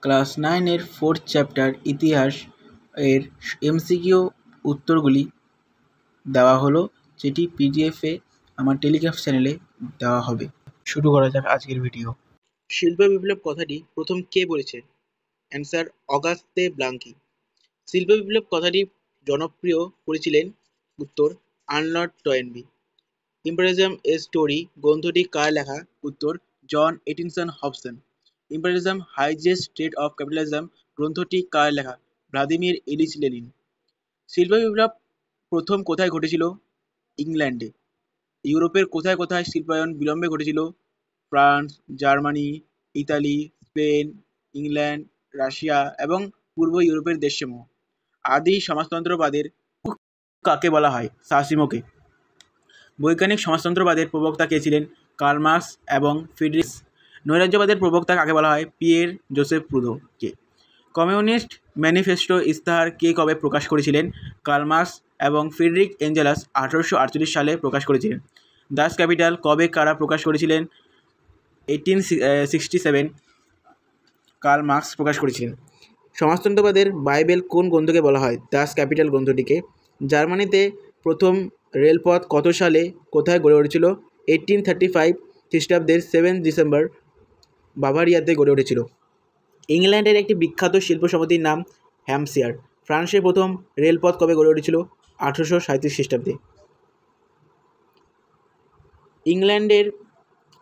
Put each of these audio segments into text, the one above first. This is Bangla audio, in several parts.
ক্লাস 9 এর 4th চ্যাপ্টার ইতিহাস এর এমসিকিউ উত্তরগুলি দেওয়া হলো, যেটি পিডিএফে আমার টেলিগ্রাম চ্যানেলে দেওয়া হবে। শুরু করা যাক আজকের ভিডিও। শিল্প বিপ্লব কথাটি প্রথম কে বলেছে? Answer Auguste Blanqui. শিল্প বিপ্লব কথাটি জনপ্রিয় করেছিলেন? উত্তর Arnold Toynbee. Imperialism a story গ্রন্থটি কার লেখা? উত্তর John Atkinson Hobson. Imperialism highest state of capitalism গ্রন্থটি কার লেখা? Vladimir Ilyich Lenin. শিল্প বিপ্লব প্রথম কোথায় ঘটেছিল? ইংল্যান্ডে। ইউরোপের কোথায় কোথায় শিল্পায়ন বিলম্বে ঘটেছিল? France, Germany, Italy, Spain, England, Russia এবং পূর্ব ইউরোপের দেশসমূহ। আদি সমাজতন্ত্রবাদের কাকে বলা হয়? সাসিমোকে। বৈজ্ঞানিক সমাজতন্ত্রবাদের প্রবক্তা কে ছিলেন? কার্ল মার্কস এবং ফ্রিডরিখ। নৈরাজ্যবাদের প্রবক্তা কাকে বলা হয়? পিয়ের জোসেফ প্রুদোকে। কমিউনিস্ট ম্যানিফেস্টো ইস্তাহার কে কবে প্রকাশ করেছিলেন? কার্ল মার্কস এবং ফ্রিডরিখ এঙ্গেলস 1848 সালে প্রকাশ করেছিলেন। দাস ক্যাপিটাল কবে কারা প্রকাশ করেছিলেন? 1867 কার্ল মার্কস প্রকাশ করেছিলেন। সমাজতন্ত্রবাদের বাইবেল কোন গ্রন্থকে বলা হয়? দাস ক্যাপিটাল গ্রন্থটিকে। জার্মানিতে প্রথম রেলপথ কত সালে কোথায় গড়ে উঠেছিল? 1835 খ্রিস্টাব্দের 7 ডিসেম্বর বাভারিয়াতে গড়ে উঠেছিল। ইংল্যান্ডের একটি বিখ্যাত শিল্প সমিতির নাম হ্যাম্পশায়ার। ফ্রান্সের প্রথম রেলপথ কবে গড়ে উঠেছিল? 1837 খ্রিস্টাব্দে। ইংল্যান্ডের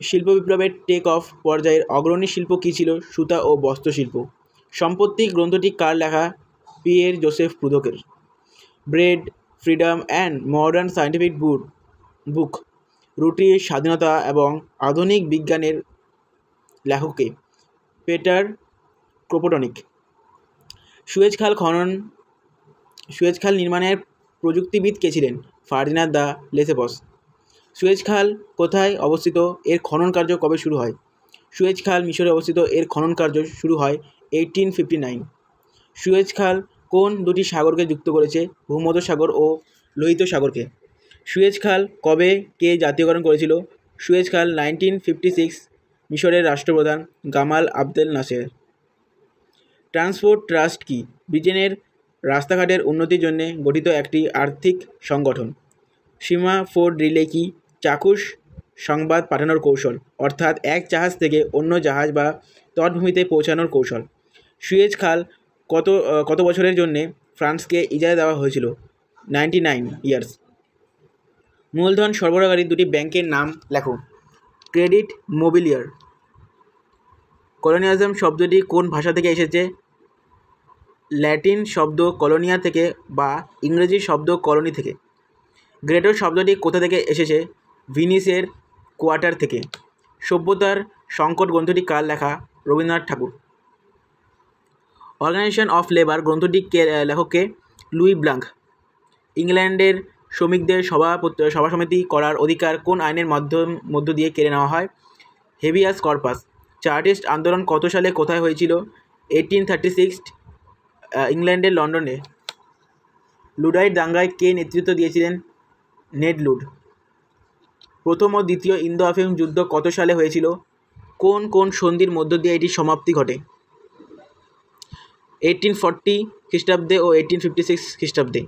শিল্প বিপ্লবের টেক অফ পর্যায়ের অগ্রণী শিল্প কী ছিল? সুতা ও বস্ত্রশিল্প। সম্পত্তি গ্রন্থটি কার লেখা? পিয়ের জোসেফ প্রুদোকের। Bread, freedom and modern scientific book রুটির স্বাধীনতা এবং আধুনিক বিজ্ঞানের লেখকে? পেটার ক্রোপটনিক। সুয়েজ খাল নির্মাণের প্রযুক্তিবিদ কে ছিলেন? ফার্ডিনান্দ দ্য লেসেপস। সুয়েজ খাল কোথায় অবস্থিত? এর খনন কার্য কবে শুরু হয়? সুয়েজ খাল মিশরে অবস্থিত। এর খনন কার্য শুরু হয় 1859। সুয়েজ খাল কোন দুটি সাগরকে যুক্ত করেছে? ভূমধ্যসাগর ও লোহিত সাগরকে। সুয়েজ খাল কবে কে জাতীয়করণ করেছিল? সুয়েজ খাল 1956 মিশরের রাষ্ট্রপ্রধান গামাল আবদেল নাসের। ট্রান্সপোর্ট ট্রাস্ট কি? ব্রিটেনের রাস্তাঘাটের উন্নতির জন্য গঠিত একটি আর্থিক সংগঠন। সীমাফোর রিলে কি? চাক্ষুষ সংবাদ পাঠানোর কৌশল, অর্থাৎ এক জাহাজ থেকে অন্য জাহাজ বা তটভূমিতে পৌঁছানোর কৌশল। সুয়েজ খাল কত বছরের জন্য ফ্রান্সকে ইজারা দেওয়া হয়েছিল? 99 ইয়ার্স। মূলধন সরবরাহকারী দুটি ব্যাংকের নাম লেখো। ক্রেডিট মোবিলিয়ার। কলোনিয়ালিজম শব্দটি কোন ভাষা থেকে এসেছে? ল্যাটিন শব্দ কলোনিয়া থেকে বা ইংরেজি শব্দ কলোনি থেকে। গ্রেটো শব্দটি কোথা থেকে এসেছে? ভিনিসের কোয়ার্টার থেকে। সভ্যতার সংকট গ্রন্থটি কার লেখা? Rabindranath Tagore. Organisation of labour গ্রন্থটি লেখককে? Louis Blanc. ইংল্যান্ডের শ্রমিকদের সভা সমিতি করার অধিকার কোন আইনের মধ্য দিয়ে কেড়ে নেওয়া হয়? Habeas corpus. চার্টিস্ট আন্দোলন কত সালে কোথায় হয়েছিল? 1836 ইংল্যান্ডের লন্ডনে। লুডাইট দাঙ্গায় কে নেতৃত্ব দিয়েছিলেন? নেড লুড। প্রথম ও দ্বিতীয় ইন্দো আফ্রিকান যুদ্ধ কত সালে হয়েছিল? কোন কোন সন্ধির মধ্য দিয়ে এটির সমাপ্তি ঘটে? 1840 খ্রিস্টাব্দে ও 1856 খ্রিস্টাব্দে।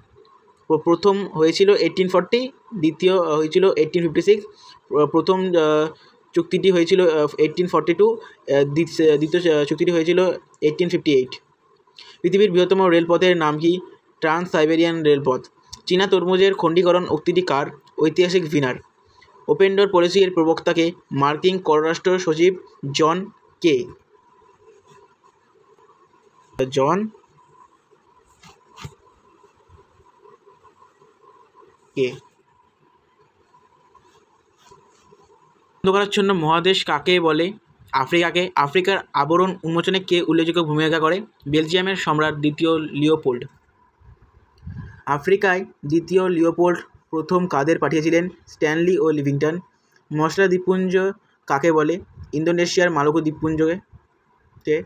প্রথম হয়েছিল 1840, দ্বিতীয় হয়েছিল 1856। প্রথম চুক্তিটি হয়েছিল 1842, দ্বিতীয় চুক্তিটি হয়েছিল 1858। পৃথিবীর বৃহত্তম রেলপথের নাম কি? ট্রান্স সাইবেরিয়ান রেলপথ। চীনা তরমুজের খণ্ডীকরণ উক্তিটি কার? ঐতিহাসিক ভিনার। ওপেন ডোর পলিসি এর প্রবক্তাকে? মার্কিন পররাষ্ট্র সচিব জন কে। অন্ধকারাচ্ছন্ন মহাদেশ কাকে বলে? আফ্রিকাকে। আফ্রিকার আবরণ উন্মোচনে কে উল্লেখযোগ্য ভূমিকা করে? বেলজিয়ামের সম্রাট দ্বিতীয় লিওপোল্ড। আফ্রিকায় দ্বিতীয় লিওপোল্ড প্রথম কাদের পাঠিয়েছিলেন? স্ট্যানলি ও লিভিংটন। মশলা দ্বীপপুঞ্জ কাকে বলে? ইন্দোনেশিয়ার মালুকু দ্বীপপুঞ্জকে।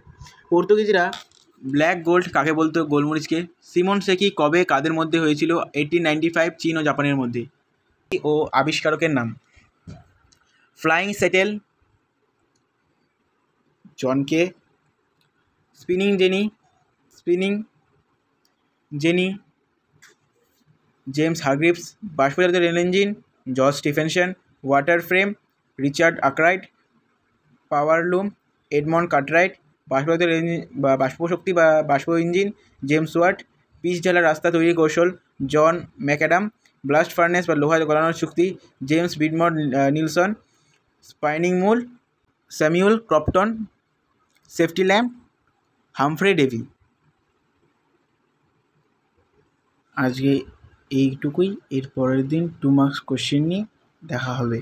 পর্তুগিজরা ব্ল্যাক গোল্ড কাকে বলতো? গোলমরিচকে। সিমন সেকি কবে কাদের মধ্যে হয়েছিল? 1895 চীন ও জাপানের মধ্যে। ও আবিষ্কারকের নাম? Flying shuttle John Kay. Spinning jenny, James Hargreaves, বাষ্পজাত rail engine, George Stephenson, water frame, Richard Arkwright, power loom, Edmund Cartwright, বাষ্পজাত রেল ইঞ্জিন বা বাষ্পশক্তি বা বাষ্প ইঞ্জিন, জেমস ওয়াট, পিচ ঢালা রাস্তা তৈরির কৌশল, জন ম্যাকঅ্যাডাম, ব্লাস্ট ফার্নেস বা লোহা গলানোর চুক্তি, James Beaumont Neilson, spinning mule, Samuel Crompton, safety lamp, Humphry Davy. আজকে এইটুকুই, এর পরের দিন 2 মার্কস কোশ্চেন নিয়ে দেখা হবে।